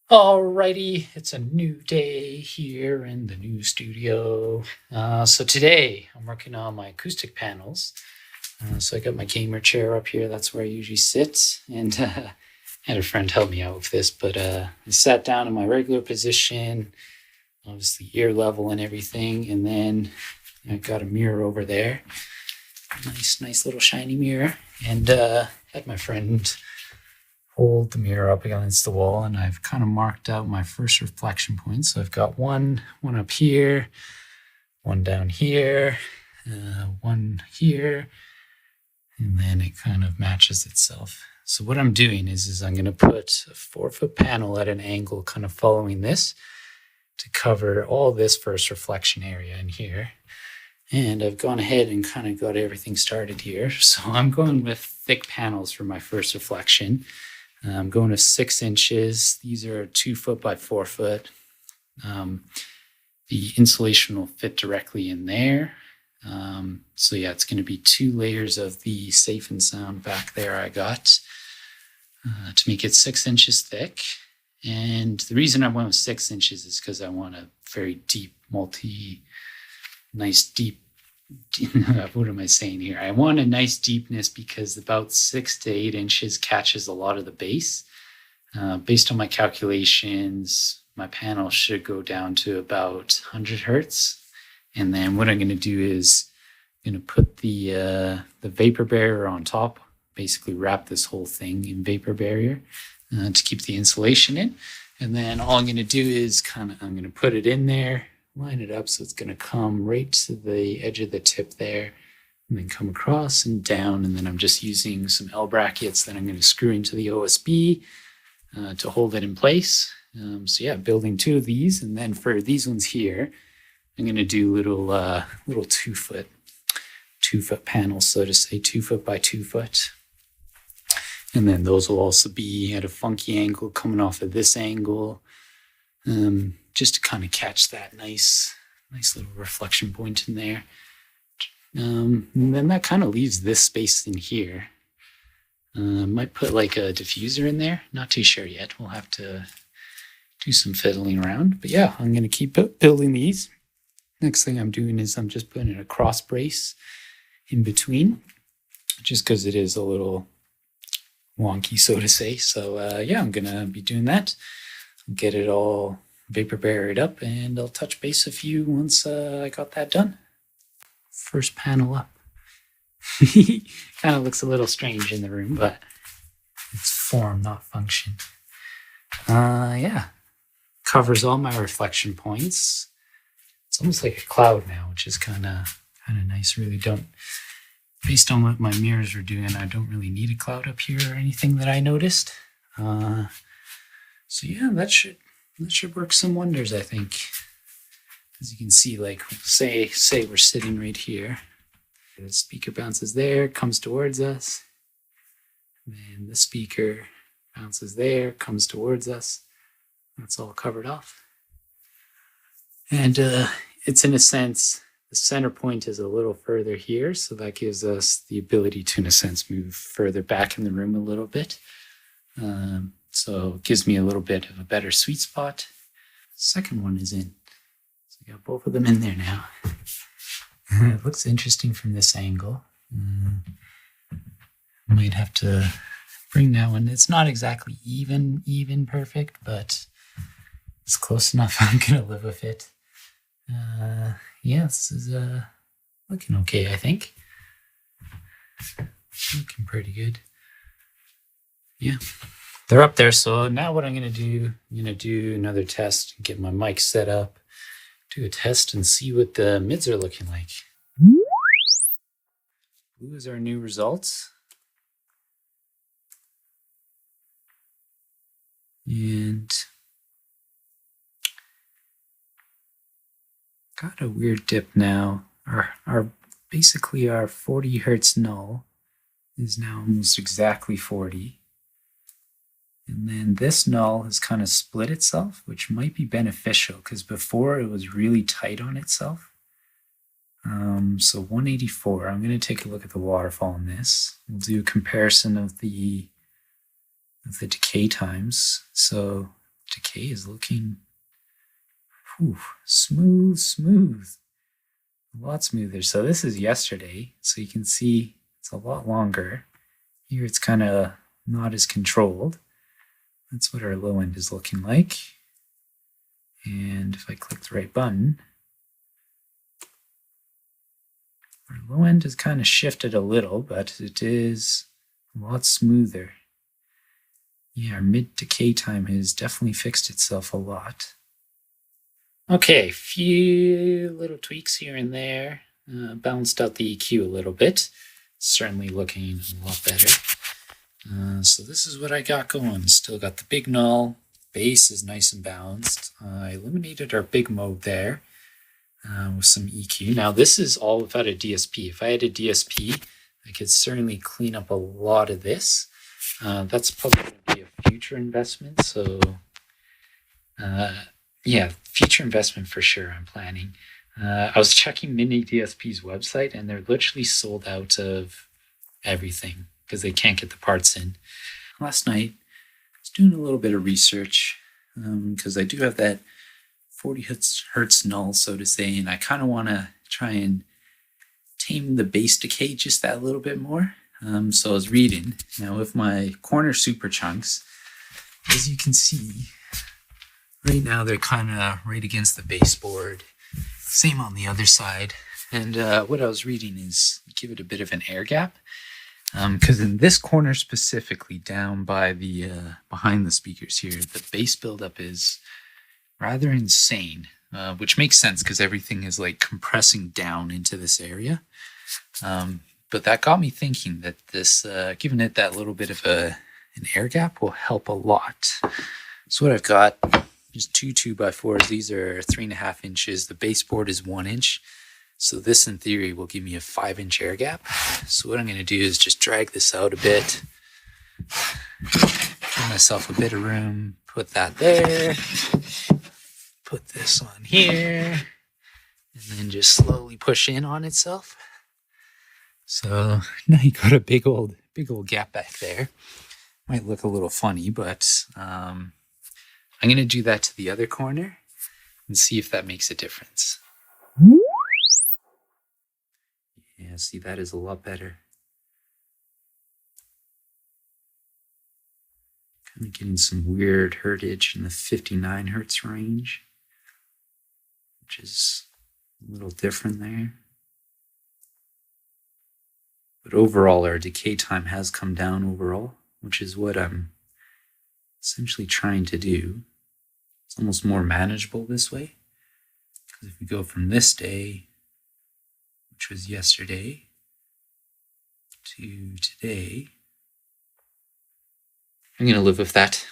Alrighty, it's a new day here in the new studio. So today I'm working on my acoustic panels. So I got my gamer chair up here. That's where I usually sit. And I had a friend help me out with this, but I sat down in my regular position, obviously ear level and everything. And then I got a mirror over there. Nice little shiny mirror. And had my friend hold the mirror up against the wall, and I've kind of marked out my first reflection point. So I've got one up here, one down here, one here, and then it kind of matches itself. So what I'm doing is I'm going to put a 4-foot panel at an angle kind of following this to cover all this first reflection area in here. And I've gone ahead and kind of got everything started here. So I'm going with thick panels for my first reflection. I'm going to 6 inches. These are 2 foot by 4 foot. The insulation will fit directly in there. So yeah, it's going to be 2 layers of the safe and sound back there I got to make it 6 inches thick. And the reason I went with 6 inches is because I want a very deep, nice deep, what am I saying here? I want a nice deepness because about 6 to 8 inches catches a lot of the bass. Based on my calculations, my panel should go down to about 100 hertz. And then what I'm going to do is I'm going to put the vapor barrier on top, basically wrap this whole thing in vapor barrier to keep the insulation in. And then all I'm going to do is I'm going to put it in there, line it up so it's going to come right to the edge of the tip there, and then come across and down. And then I'm just using some L brackets that I'm going to screw into the OSB to hold it in place. So yeah, building 2 of these. And then for these ones here, I'm going to do little 2 foot panels, so to say, 2 foot by 2 foot. And then those will also be at a funky angle coming off of this angle, just to kind of catch that nice little reflection point in there. And then that kind of leaves this space in here. Might put like a diffuser in there. Not too sure yet. We'll have to do some fiddling around. But yeah, I'm going to keep building these. Next thing I'm doing is I'm just putting a cross brace in between, just because it is a little wonky, so to say. So yeah, I'm going to be doing that. Get it all vapor barriered up, and I'll touch base with you once I got that done. First panel up. Kind of looks a little strange in the room, but it's form, not function. Yeah, covers all my reflection points. It's almost like a cloud now, which is kind of nice. Really based on what my mirrors are doing, I don't really need a cloud up here or anything that I noticed. So yeah, that should work some wonders, I think. As you can see, like say we're sitting right here. The speaker bounces there, comes towards us. And then the speaker bounces there, comes towards us. That's all covered off. And it's in a sense, the center point is a little further here, so that gives us the ability to, in a sense, move further back in the room a little bit. So it gives me a little bit of a better sweet spot. Second one is in. So I got both of them in there now. It looks interesting from this angle. Might have to bring that one. It's not exactly even perfect, but it's close enough. I'm going to live with it. Yeah, this is looking okay, I think. Looking pretty good. Yeah, they're up there. So now what I'm going to do, another test, get my mic set up, do a test and see what the mids are looking like. Blue is our new results. And got a weird dip now. Basically our 40 hertz null is now almost exactly 40. And then this null has kind of split itself, which might be beneficial because before it was really tight on itself. So 184, I'm going to take a look at the waterfall on this. We'll do a comparison of the decay times. So decay is looking smooth. A lot smoother. So this is yesterday. So you can see it's a lot longer. Here it's kind of not as controlled. That's what our low end is looking like. And if I click the right button, our low end has kind of shifted a little, but it is a lot smoother. Yeah, our mid decay time has definitely fixed itself a lot. Okay, few little tweaks here and there. Balanced out the EQ a little bit. Certainly looking a lot better. So this is what I got going. Still got the big null. Bass is nice and balanced. I eliminated our big mode there with some EQ. Now this is all without a DSP. If I had a DSP, I could certainly clean up a lot of this. That's probably going to be a future investment. So yeah, future investment for sure, I'm planning. I was checking Mini DSP's website and they're literally sold out of everything because they can't get the parts in. Last night, I was doing a little bit of research because I do have that 40 hertz null, so to say, and I kind of want to try and tame the bass decay just that little bit more. So I was reading. Now with my corner super chunks, as you can see, right now they're kind of right against the baseboard. Same on the other side. And what I was reading is give it a bit of an air gap. Because in this corner specifically, down by the behind the speakers here, the bass buildup is rather insane, which makes sense because everything is like compressing down into this area. But that got me thinking that this, giving it that little bit of an air gap will help a lot. So what I've got is two 2x4s. These are 3.5 inches. The baseboard is 1 inch. So this, in theory, will give me a 5-inch air gap. So what I'm going to do is just drag this out a bit, give myself a bit of room, put that there, put this on here, and then just slowly push in on itself. So now you got a big old gap back there. Might look a little funny, but I'm going to do that to the other corner and see if that makes a difference. Yeah, see, that is a lot better. Kind of getting some weird hertage in the 59 hertz range, which is a little different there. But overall, our decay time has come down overall, which is what I'm essentially trying to do. It's almost more manageable this way. Because if we go from this day, which was yesterday, to today, I'm going to live with that.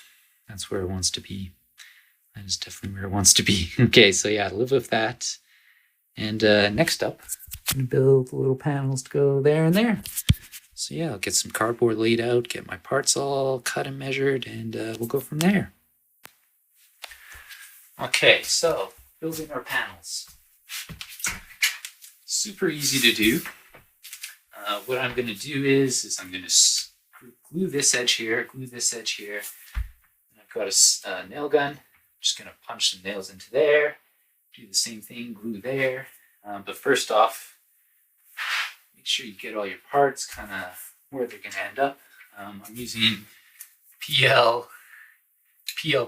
That's where it wants to be. That is definitely where it wants to be. Okay, so yeah, live with that. And next up, I'm going to build little panels to go there and there. So yeah, I'll get some cardboard laid out, get my parts all cut and measured, and we'll go from there. Okay, so building our panels. Super easy to do. What I'm going to do is I'm going to glue this edge here, glue this edge here. And I've got a nail gun. I'm just going to punch some nails into there. Do the same thing, glue there. But first off, make sure you get all your parts kind of where they're going to end up. I'm using PL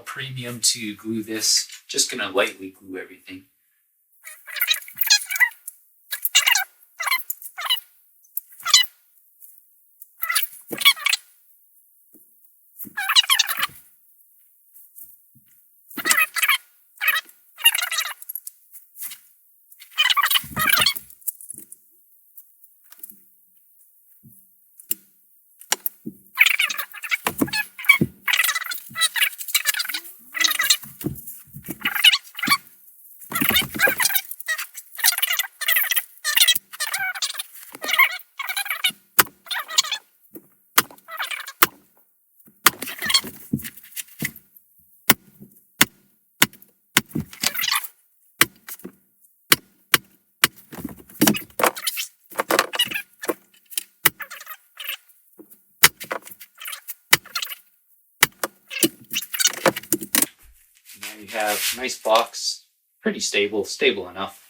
Premium to glue this. Just going to lightly glue everything. have. Nice box, pretty stable enough.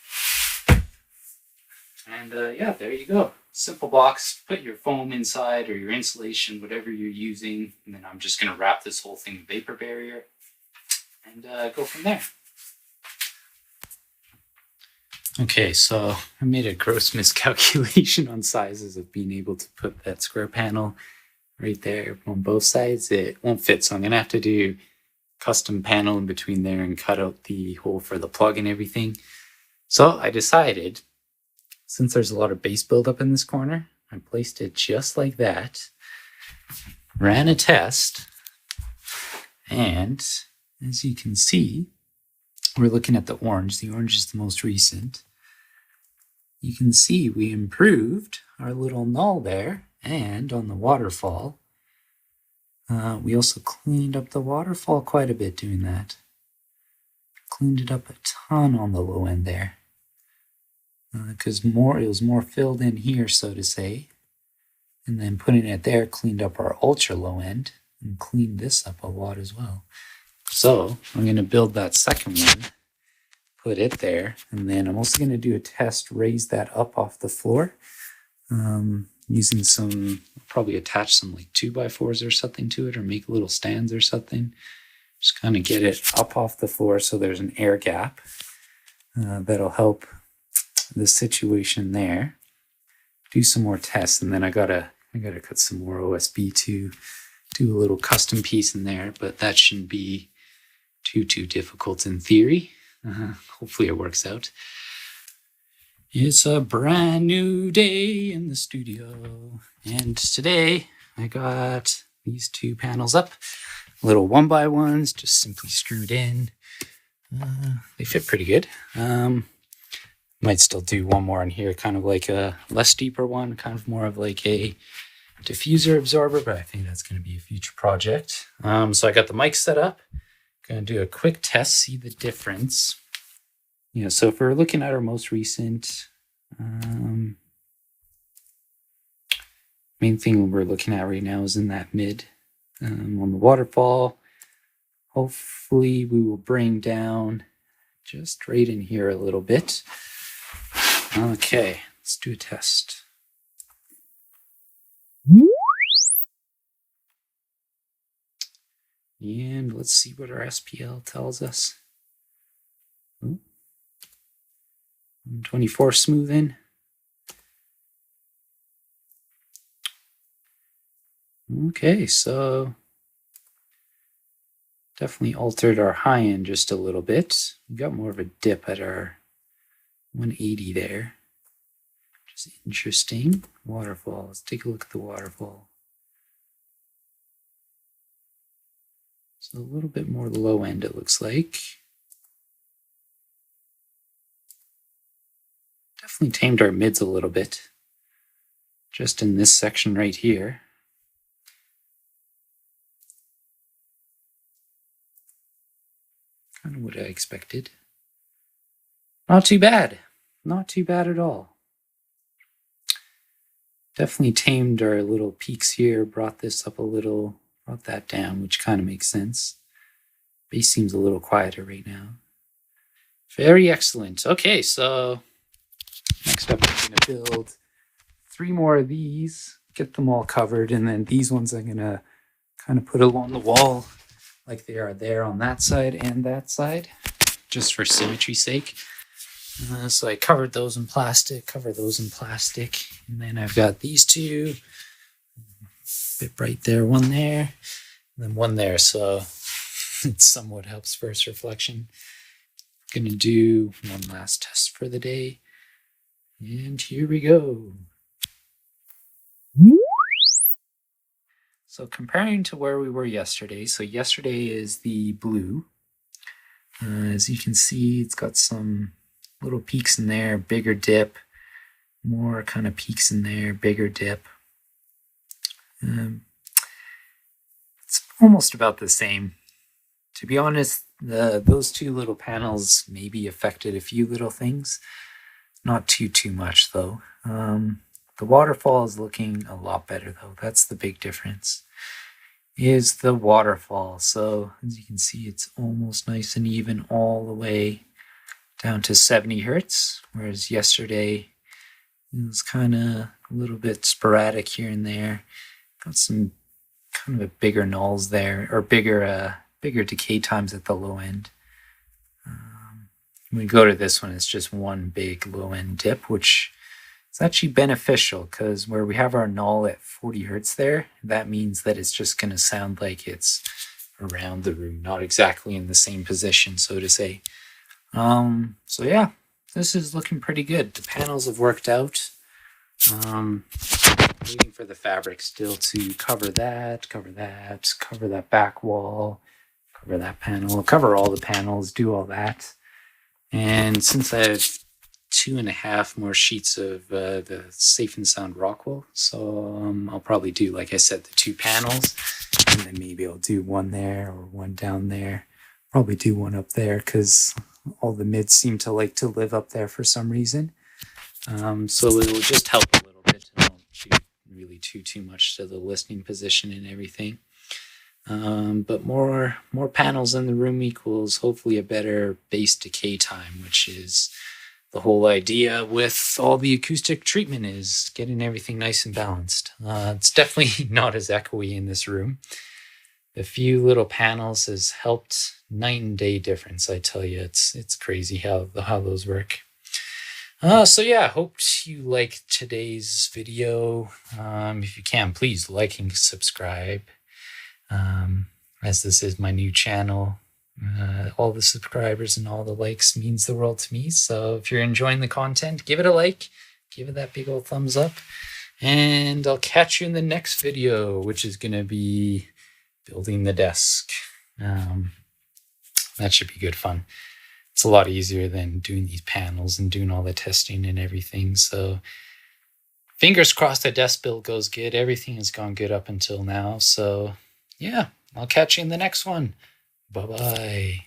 And yeah, there you go. Simple box. Put your foam inside or your insulation, whatever you're using. And then I'm just going to wrap this whole thing in vapor barrier and go from there. Okay, so I made a gross miscalculation on sizes of being able to put that square panel right there on both sides. It won't fit, so I'm going to have to do custom panel in between there and cut out the hole for the plug and everything. So I decided, since there's a lot of base buildup in this corner, I placed it just like that, ran a test, and as you can see, we're looking at the orange. The orange is the most recent. You can see we improved our little null there, and on the waterfall, we also cleaned up the waterfall quite a bit doing that. Cleaned it up a ton on the low end there. Because it was more filled in here, so to say. And then putting it there cleaned up our ultra low end and cleaned this up a lot as well. So I'm going to build that second one, put it there, and then I'm also going to do a test, raise that up off the floor, using some, probably attach some like 2x4s or something to it, or make little stands or something. Just kind of get it up off the floor so there's an air gap. That'll help the situation there. Do some more tests, and then I gotta cut some more OSB to do a little custom piece in there, but that shouldn't be too difficult in theory. Hopefully it works out. It's a brand new day in the studio, and today I got these two panels up, little 1x1s, just simply screwed in. They fit pretty good. Might still do one more in here, kind of like a less deeper one, kind of more of like a diffuser absorber, but I think that's going to be a future project. So I got the mic set up. Going to do a quick test, see the difference. So if we're looking at our most recent, main thing we're looking at right now is in that mid on the waterfall. Hopefully we will bring down just right in here a little bit. Okay, let's do a test. And let's see what our SPL tells us. 124 smoothing. Okay, so definitely altered our high end just a little bit. We got more of a dip at our 180 there. Which is interesting. Waterfall. Let's take a look at the waterfall. So a little bit more low end, it looks like. Definitely tamed our mids a little bit. Just in this section right here. Kind of what I expected. Not too bad. Not too bad at all. Definitely tamed our little peaks here, brought this up a little, brought that down, which kind of makes sense. Bass seems a little quieter right now. Very excellent. Okay, so next up I'm going to build 3 more of these, get them all covered, and then these ones I'm going to kind of put along the wall like they are there on that side and that side, just for symmetry's sake. So I covered those in plastic, and then I've got these two, bit right there, one there, and then one there, so it somewhat helps first reflection. Gonna do one last test for the day, and here we go. So comparing to where we were yesterday, so yesterday is the blue. As you can see, it's got some little peaks in there, bigger dip, more kind of peaks in there, bigger dip. It's almost about the same. To be honest, those two little panels maybe affected a few little things. Not too much though. The waterfall is looking a lot better though. That's the big difference. is the waterfall. So as you can see, it's almost nice and even all the way down to 70 hertz, whereas yesterday it was kind of a little bit sporadic here and there. Got some kind of a bigger nulls there, or bigger decay times at the low end. When we go to this one, it's just one big low end dip, which is actually beneficial because where we have our null at 40 hertz there, that means that it's just going to sound like it's around the room, not exactly in the same position, so to say. So yeah, this is looking pretty good. The panels have worked out. Waiting for the fabric still to cover that back wall, cover that panel, cover all the panels, do all that. And since I have 2.5 more sheets of the Safe and Sound Rockwell, so I'll probably do, like I said, the 2 panels, and then maybe I'll do one there or one down there. Probably do one up there because all the mids seem to like to live up there for some reason. So it will just help a little bit. I don't do really too much to the listening position and everything. But more panels in the room equals hopefully a better bass decay time, which is the whole idea with all the acoustic treatment, is getting everything nice and balanced. It's definitely not as echoey in this room. A few little panels has helped night and day difference. I tell you, it's crazy how those work. So yeah, hope you liked today's video. If you can, please like and subscribe. As this is my new channel, all the subscribers and all the likes means the world to me. So if you're enjoying the content, give it a like, give it that big old thumbs up, and I'll catch you in the next video, which is going to be building the desk. That should be good fun. It's a lot easier than doing these panels and doing all the testing and everything. So fingers crossed the desk build goes good. Everything has gone good up until now. So yeah, I'll catch you in the next one. Bye-bye.